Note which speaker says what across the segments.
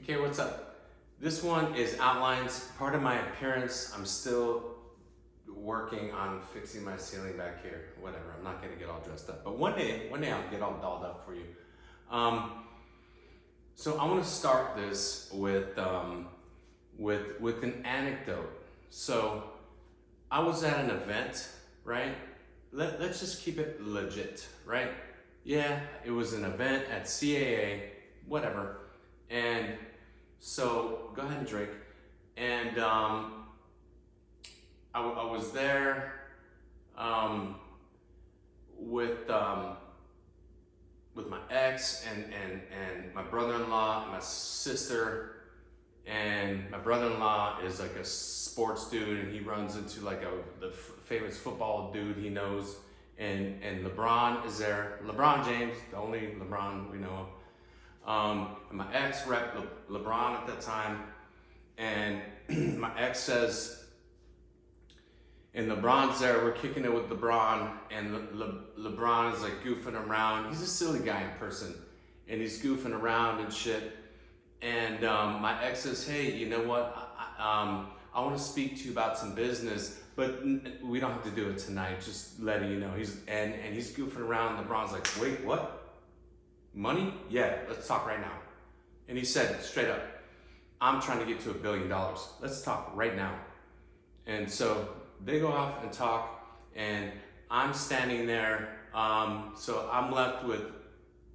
Speaker 1: Okay, what's up? This one is outlines, part of my appearance. I'm still working on fixing my ceiling back here. Whatever, I'm not gonna get all dressed up. But one day I'll get all dolled up for you. So I wanna start this with an anecdote. So I was at an event, right? Let's just keep it legit, right? Yeah, it was an event at CAA, whatever. And so go ahead and drink. And I was there with my ex and my brother-in-law and my sister. And my brother-in-law is like a sports dude, and he runs into like the famous football dude he knows. And LeBron is there. LeBron James, the only LeBron we know of. And my ex rep LeBron at that time, and my ex says, and LeBron's there, we're kicking it with LeBron, and LeBron is like goofing around. He's a silly guy in person, and he's goofing around and shit. And my ex says, hey, you know what? I want to speak to you about some business, but we don't have to do it tonight. Just letting you know. He's goofing around. LeBron's like, wait, what? Money? Yeah, let's talk right now. And he said straight up, I'm trying to get to $1 billion. Let's talk right now. And so they go off and talk, and I'm standing there. So I'm left with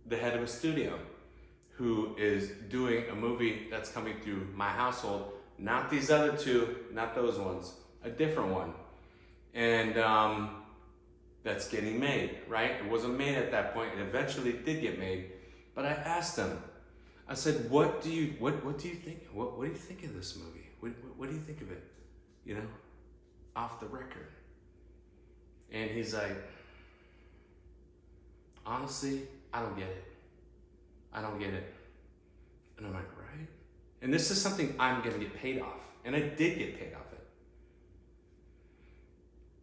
Speaker 1: the head of a studio who is doing a movie that's coming through my household. Not these other two, not those ones, a different one. And that's getting made, right? It wasn't made at that point. It eventually did get made. But I asked him, I said, what do you think? What do you think of this movie? What do you think of it? You know, off the record. And he's like, honestly, I don't get it. I don't get it. And I'm like, right? And this is something I'm gonna get paid off. And I did get paid off it.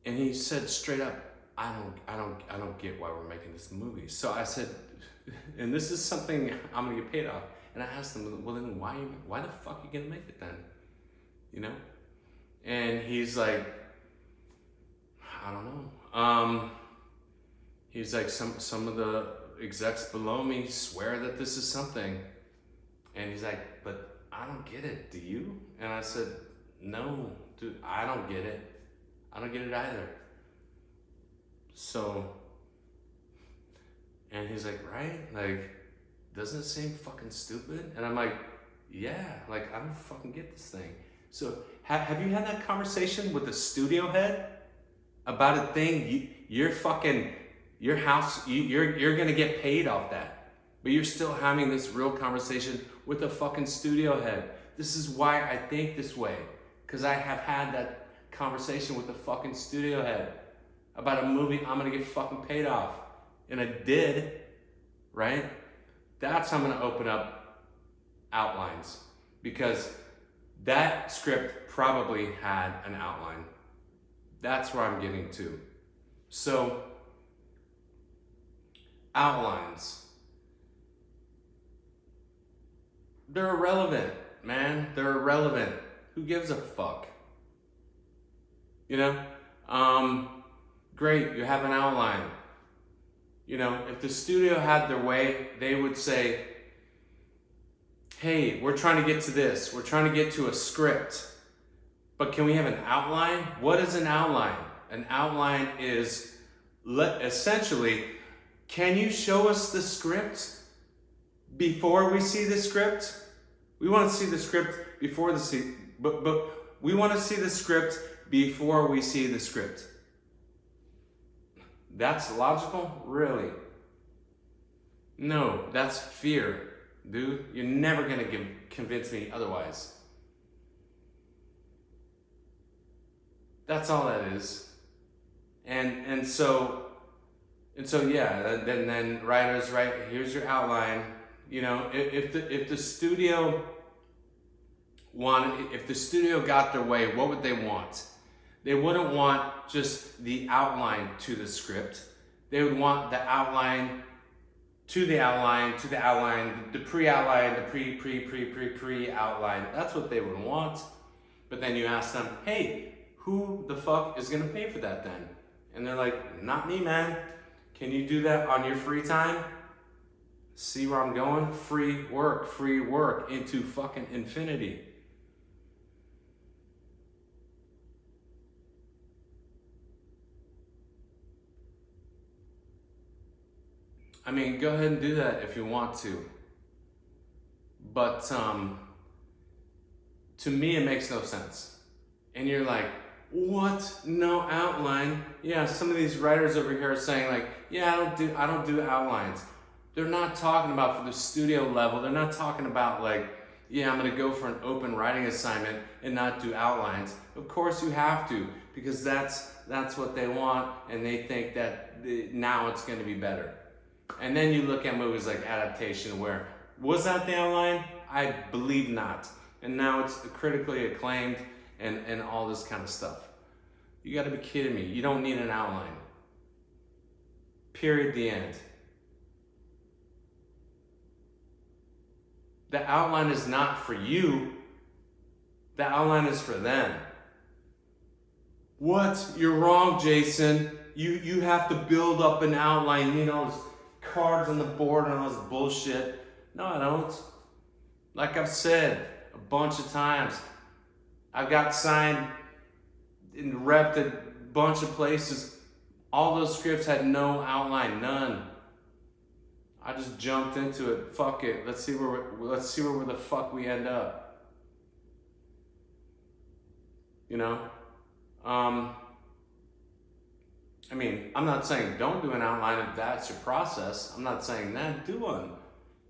Speaker 1: And he said straight up, I don't get why we're making this movie. So I said, and this is something I'm gonna get paid off. And I asked him, well then why the fuck are you gonna make it then? You know? And he's like, I don't know. He's like, some of the execs below me swear that this is something. And he's like, but I don't get it, do you? And I said, no, dude, I don't get it. I don't get it either. So, and he's like, right? Like, doesn't it seem fucking stupid? And I'm like, yeah, like, I don't fucking get this thing. So, have you had that conversation with the studio head about a thing? Your house, you're gonna get paid off that. But you're still having this real conversation with the fucking studio head. This is why I think this way. Because I have had that conversation with the fucking studio head about a movie I'm gonna get fucking paid off. And I did, right? That's how I'm gonna open up outlines. Because that script probably had an outline. That's where I'm getting to. So, outlines. They're irrelevant, man. They're irrelevant. Who gives a fuck? You know? Great, you have an outline. You know, if the studio had their way, they would say, hey, we're trying to get to this. We're trying to get to a script. But can we have an outline? What is an outline? An outline is essentially, can you show us the script before we see the script? We want to see the script before but we want to see the script before we see the script. That's logical? Really? No, that's fear, dude. You're never gonna convince me otherwise. That's all that is. And so yeah, then writers, right, here's your outline. You know, if the studio got their way, what would they want? They wouldn't want just the outline to the script. They would want the outline to the outline, the pre-outline, the pre-outline. That's what they would want. But then you ask them, hey, who the fuck is gonna pay for that then? And they're like, not me, man. Can you do that on your free time? See where I'm going? Free work into fucking infinity. I mean, go ahead and do that if you want to. But to me, it makes no sense. And you're like, what? No outline? Yeah, some of these writers over here are saying like, yeah, I don't do outlines. They're not talking about for the studio level. They're not talking about like, yeah, I'm gonna go for an open writing assignment and not do outlines. Of course you have to, because that's what they want, and they think that now it's gonna be better. And then you look at movies like Adaptation, where was that the outline? I believe not. And now it's critically acclaimed and all this kind of stuff. You gotta be kidding me. You don't need an outline. Period, the end. The outline is not for you. The outline is for them. What? You're wrong, Jason. You have to build up an outline. You know, cards on the board and all this bullshit. No, I don't. Like I've said a bunch of times, I've got signed and repped a bunch of places. All those scripts had no outline, none. I just jumped into it. Fuck it. Let's see where the fuck we end up. You know? I mean, I'm not saying don't do an outline if that's your process. I'm not saying that. Do one.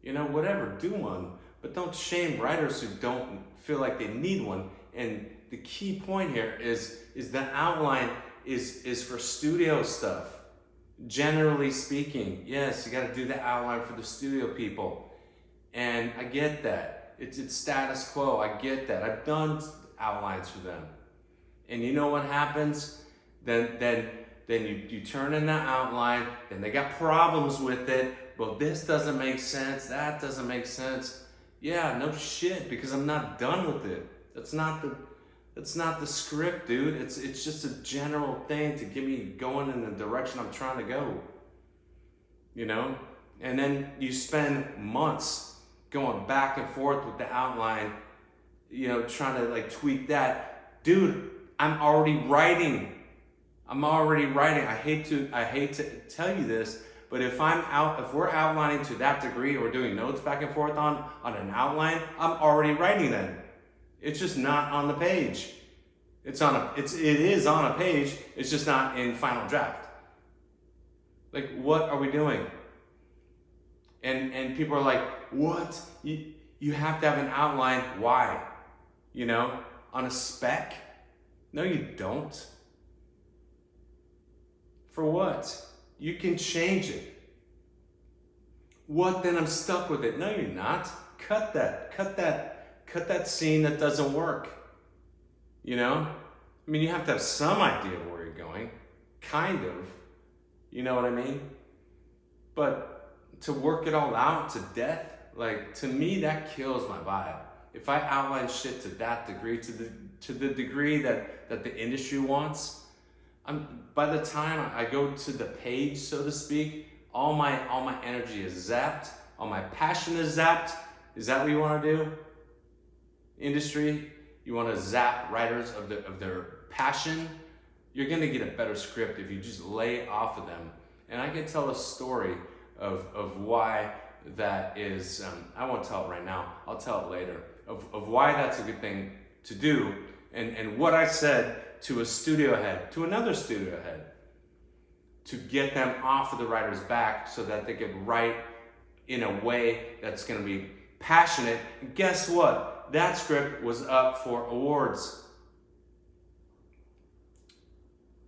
Speaker 1: You know, whatever, do one. But don't shame writers who don't feel like they need one. And the key point here is the outline is for studio stuff. Generally speaking, yes, you gotta do the outline for the studio people. And I get that. It's status quo. I get that. I've done outlines for them. And you know what happens? Then you turn in the outline, then they got problems with it. Well, this doesn't make sense, that doesn't make sense. Yeah, no shit, because I'm not done with it. That's not the script, dude. It's just a general thing to get me going in the direction I'm trying to go. You know? And then you spend months going back and forth with the outline, you know, trying to like tweak that. Dude, I'm already writing. I hate to tell you this, but if we're outlining to that degree, or we're doing notes back and forth on an outline, I'm already writing then. It's just not on the page. It is on a page, it's just not in final draft. Like, what are we doing? And people are like, what? You have to have an outline. Why? You know, on a spec? No, you don't. For what? You can change it. What, then I'm stuck with it? No, you're not. Cut that scene that doesn't work. You know? I mean, you have to have some idea of where you're going. Kind of. You know what I mean? But to work it all out to death, like, to me, that kills my vibe. If I outline shit to that degree, to the degree that the industry wants, by the time I go to the page, so to speak, all my energy is zapped, all my passion is zapped. Is that what you want to do? Industry, you want to zap writers of their passion? You're gonna get a better script if you just lay off of them. And I can tell a story of why that is. I won't tell it right now. I'll tell it later. Of why that's a good thing to do, and what I said to a studio head, to another studio head, to get them off of the writer's back so that they could write in a way that's going to be passionate. And guess what? That script was up for awards.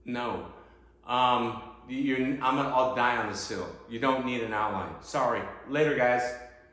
Speaker 1: No. I'll die on this hill. You don't need an outline. Sorry. Later, guys.